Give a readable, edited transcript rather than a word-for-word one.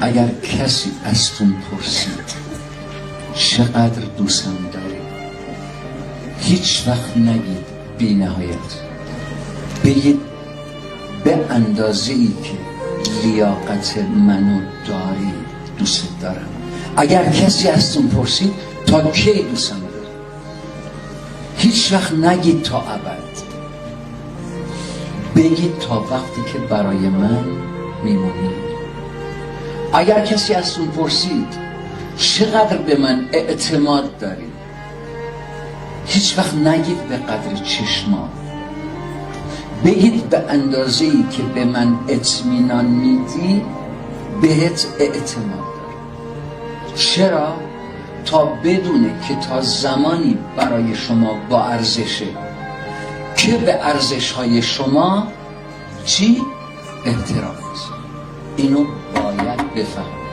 اگر کسی ازتون پرسید چقدر دوستم داری، هیچ وقت نگید بی نهایت، بگید به اندازه ای که لیاقت منو داری دوست دارم. اگر کسی ازتون پرسید تا کی دوستم داری، هیچ وقت نگید تا ابد، بگید تا وقتی که برای من میمونید. اگر کسی ازتون پرسید چقدر به من اعتماد داری، هیچ وقت نگید به قدر چشمان، بگید به اندازه ای که به من اطمینان میدی بهت اعتماد دارم. چرا؟ تا بدونه که تا زمانی برای شما با ارزشه که به ارزش های شما چی؟ احترام است. اینو باید بفهمید.